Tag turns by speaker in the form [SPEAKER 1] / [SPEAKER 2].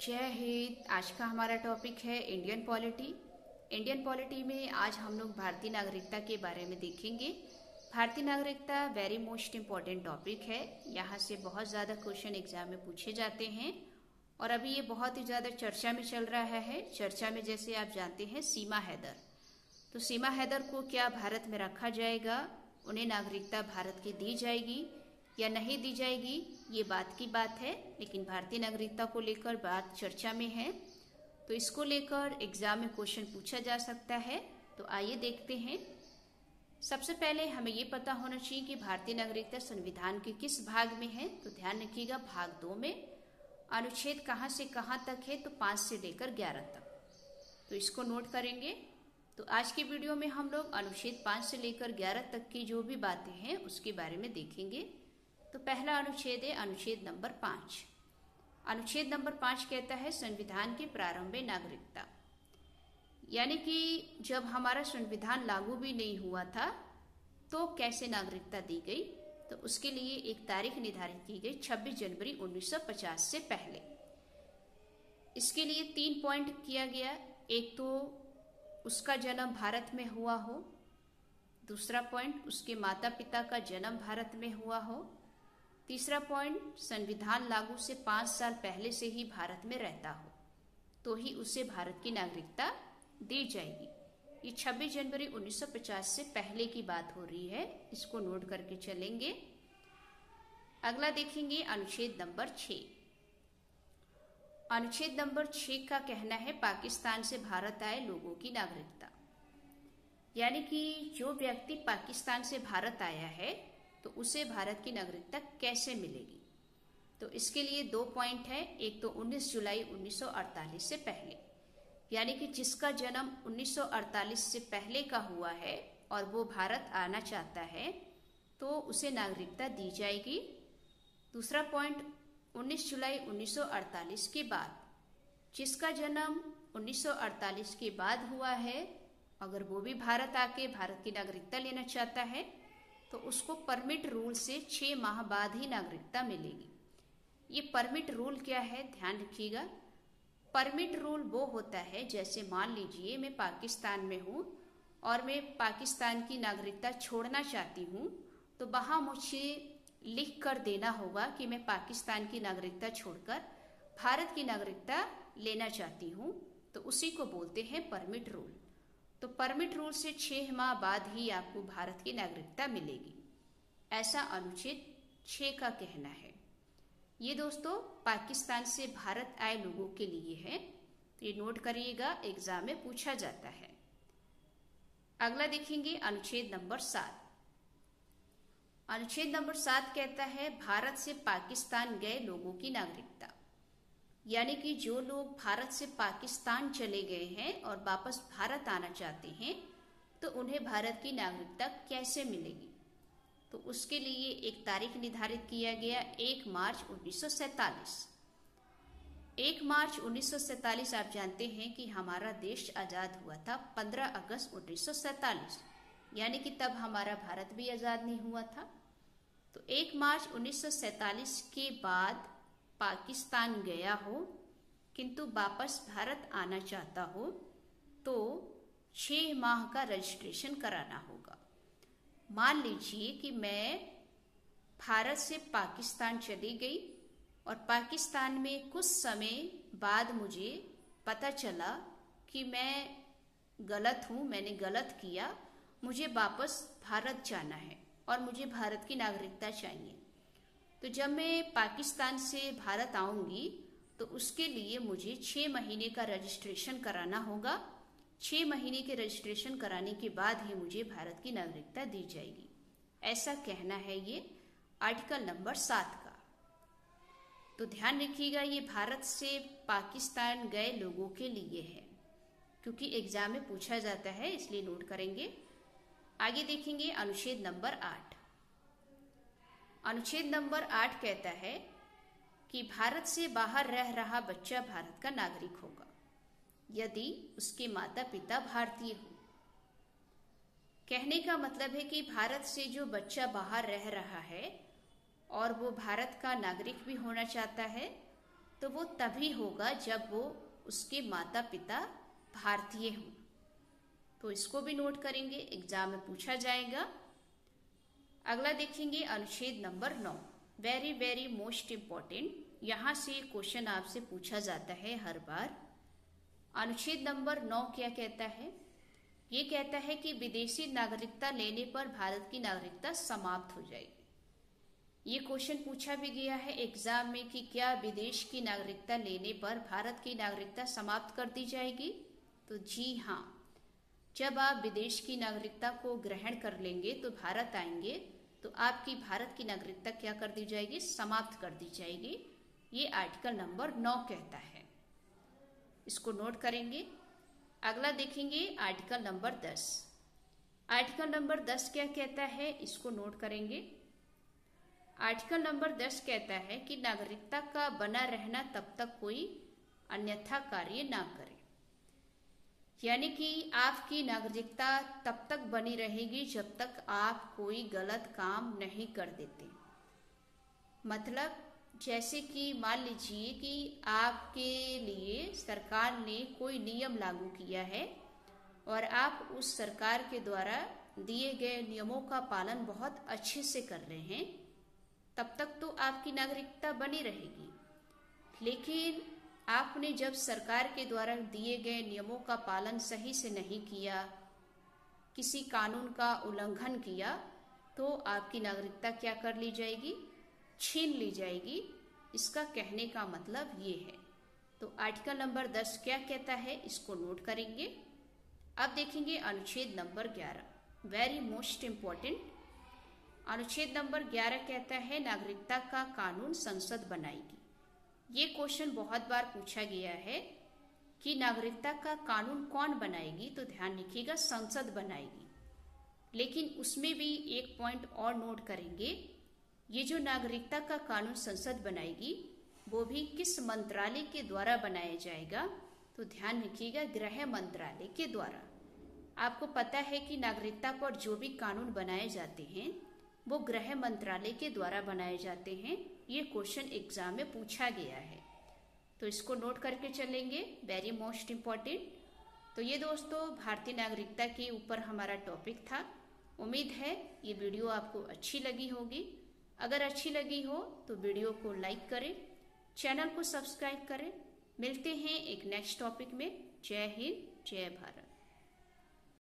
[SPEAKER 1] जय हिंद। आज का हमारा टॉपिक है इंडियन पॉलिटी। इंडियन पॉलिटी में आज हम लोग भारतीय नागरिकता के बारे में देखेंगे। भारतीय नागरिकता वेरी मोस्ट इम्पॉर्टेंट टॉपिक है। यहाँ से बहुत ज़्यादा क्वेश्चन एग्जाम में पूछे जाते हैं और अभी ये बहुत ही ज़्यादा चर्चा में चल रहा है। चर्चा में जैसे आप जानते हैं सीमा हैदर, तो सीमा हैदर को क्या भारत में रखा जाएगा, उन्हें नागरिकता भारत की दी जाएगी या नहीं दी जाएगी, ये बात की बात है। लेकिन भारतीय नागरिकता को लेकर बात चर्चा में है, तो इसको लेकर एग्जाम में क्वेश्चन पूछा जा सकता है। तो आइए देखते हैं। सबसे पहले हमें ये पता होना चाहिए कि भारतीय नागरिकता संविधान के किस भाग में है। तो ध्यान रखिएगा, भाग 2 में। अनुच्छेद कहाँ से कहाँ तक है, तो 5 से लेकर 11 तक। तो इसको नोट करेंगे। तो आज की वीडियो में हम लोग अनुच्छेद 5 से लेकर 11 तक की जो भी बातें हैं उसके बारे में देखेंगे। तो पहला अनुच्छेद है अनुच्छेद नंबर 5। अनुच्छेद नंबर 5 कहता है संविधान के प्रारंभ में नागरिकता, यानी कि जब हमारा संविधान लागू भी नहीं हुआ था तो कैसे नागरिकता दी गई। तो उसके लिए एक तारीख निर्धारित की गई 26 जनवरी 1950 से पहले। इसके लिए 3 पॉइंट किया गया। एक तो उसका जन्म भारत में हुआ हो, दूसरा पॉइंट उसके माता पिता का जन्म भारत में हुआ हो, तीसरा पॉइंट संविधान लागू से 5 साल पहले से ही भारत में रहता हो, तो ही उसे भारत की नागरिकता दी जाएगी। ये 26 जनवरी 1950 से पहले की बात हो रही है, इसको नोट करके चलेंगे। अगला देखेंगे अनुच्छेद नंबर 6। अनुच्छेद नंबर 6 का कहना है पाकिस्तान से भारत आए लोगों की नागरिकता, यानी कि जो व्यक्ति पाकिस्तान से भारत आया है तो उसे भारत की नागरिकता कैसे मिलेगी। तो इसके लिए 2 पॉइंट है। एक तो 19 जुलाई 1948 से पहले, यानी कि जिसका जन्म 1948 से पहले का हुआ है और वो भारत आना चाहता है तो उसे नागरिकता दी जाएगी। दूसरा पॉइंट 19 जुलाई 1948 के बाद, जिसका जन्म 1948 के बाद हुआ है, अगर वो भी भारत आके भारत की नागरिकता लेना चाहता है तो उसको परमिट रूल से 6 माह बाद ही नागरिकता मिलेगी। ये परमिट रूल क्या है, ध्यान रखिएगा। परमिट रूल वो होता है, जैसे मान लीजिए मैं पाकिस्तान में हूँ और मैं पाकिस्तान की नागरिकता छोड़ना चाहती हूँ, तो वहाँ मुझे लिख कर देना होगा कि मैं पाकिस्तान की नागरिकता छोड़कर भारत की नागरिकता लेना चाहती हूँ, तो उसी को बोलते हैं परमिट रूल। तो परमिट रूल से 6 माह बाद ही आपको भारत की नागरिकता मिलेगी, ऐसा अनुच्छेद 6 का कहना है। ये दोस्तों पाकिस्तान से भारत आए लोगों के लिए है, तो ये नोट करिएगा, एग्जाम में पूछा जाता है। अगला देखेंगे अनुच्छेद नंबर 7। अनुच्छेद नंबर 7 कहता है भारत से पाकिस्तान गए लोगों की नागरिकता, यानी कि जो लोग भारत से पाकिस्तान चले गए हैं और वापस भारत आना चाहते हैं तो उन्हें भारत की नागरिकता कैसे मिलेगी। तो उसके लिए एक तारीख निर्धारित किया गया 1 मार्च 1947। 1 मार्च 1947 आप जानते हैं कि हमारा देश आज़ाद हुआ था 15 अगस्त 1947, यानी कि तब हमारा भारत भी आज़ाद नहीं हुआ था। तो 1 मार्च 1947 के बाद पाकिस्तान गया हो किंतु वापस भारत आना चाहता हो तो 6 माह का रजिस्ट्रेशन कराना होगा। मान लीजिए कि मैं भारत से पाकिस्तान चली गई और पाकिस्तान में कुछ समय बाद मुझे पता चला कि मैं गलत हूँ, मैंने गलत किया, मुझे वापस भारत जाना है और मुझे भारत की नागरिकता चाहिए। तो जब मैं पाकिस्तान से भारत आऊंगी तो उसके लिए मुझे 6 महीने का रजिस्ट्रेशन कराना होगा। 6 महीने के रजिस्ट्रेशन कराने के बाद ही मुझे भारत की नागरिकता दी जाएगी, ऐसा कहना है ये आर्टिकल नंबर 7 का। तो ध्यान रखिएगा, ये भारत से पाकिस्तान गए लोगों के लिए है, क्योंकि एग्जाम में पूछा जाता है, इसलिए नोट करेंगे। आगे देखेंगे अनुच्छेद नंबर 8। अनुच्छेद नंबर 8 कहता है कि भारत से बाहर रह रहा बच्चा भारत का नागरिक होगा यदि उसके माता पिता भारतीय हो। कहने का मतलब है कि भारत से जो बच्चा बाहर रह रहा है और वो भारत का नागरिक भी होना चाहता है तो वो तभी होगा जब वो उसके माता पिता भारतीय हों। तो इसको भी नोट करेंगे, एग्जाम में पूछा जाएगा। अगला देखेंगे अनुच्छेद number 9, very very most important. यहाँ से क्वेश्चन आपसे पूछा जाता है हर बार। अनुच्छेद नंबर 9 क्या कहता है? ये कहता है कि विदेशी नागरिकता लेने पर भारत की नागरिकता समाप्त हो जाएगी। ये क्वेश्चन पूछा भी गया है एग्जाम में कि क्या विदेश की नागरिकता लेने पर भारत की नागरिकता समाप्त कर दी जाएगी? तो जी हाँ, जब आप विदेश की नागरिकता को ग्रहण कर लेंगे तो भारत आएंगे तो आपकी भारत की नागरिकता क्या कर दी जाएगी? समाप्त कर दी जाएगी। ये आर्टिकल नंबर 9 कहता है, इसको नोट करेंगे। अगला देखेंगे आर्टिकल नंबर 10। आर्टिकल नंबर 10 क्या कहता है? इसको नोट करेंगे। आर्टिकल नंबर 10 कहता है कि नागरिकता का बना रहना तब तक कोई अन्यथा कार्य ना करे। यानी कि आपकी नागरिकता तब तक बनी रहेगी जब तक आप कोई गलत काम नहीं कर देते। मतलब जैसे कि मान लीजिए कि आपके लिए सरकार ने कोई नियम लागू किया है और आप उस सरकार के द्वारा दिए गए नियमों का पालन बहुत अच्छे से कर रहे हैं, तब तक तो आपकी नागरिकता बनी रहेगी। लेकिन आपने जब सरकार के द्वारा दिए गए नियमों का पालन सही से नहीं किया, किसी कानून का उल्लंघन किया, तो आपकी नागरिकता क्या कर ली जाएगी? छीन ली जाएगी। इसका कहने का मतलब ये है। तो आर्टिकल नंबर 10 क्या कहता है, इसको नोट करेंगे। अब देखेंगे अनुच्छेद नंबर 11, वेरी मोस्ट इम्पोर्टेंट। अनुच्छेद नंबर 11 कहता है नागरिकता का कानून संसद बनाएगी। ये क्वेश्चन बहुत बार पूछा गया है कि नागरिकता का कानून कौन बनाएगी? तो ध्यान रखिएगा, संसद बनाएगी। लेकिन उसमें भी एक पॉइंट और नोट करेंगे, ये जो नागरिकता का कानून संसद बनाएगी वो भी किस मंत्रालय के द्वारा बनाया जाएगा? तो ध्यान रखिएगा, गृह मंत्रालय के द्वारा। आपको पता है कि नागरिकता पर जो भी कानून बनाए जाते हैं वो गृह मंत्रालय के द्वारा बनाए जाते हैं। ये क्वेश्चन एग्जाम में पूछा गया है, तो इसको नोट करके चलेंगे, वेरी मोस्ट इम्पॉर्टेंट। तो ये दोस्तों भारतीय नागरिकता के ऊपर हमारा टॉपिक था। उम्मीद है ये वीडियो आपको अच्छी लगी होगी। अगर अच्छी लगी हो तो वीडियो को लाइक करें, चैनल को सब्सक्राइब करें। मिलते हैं एक नेक्स्ट टॉपिक में। जय हिंद, जय भारत।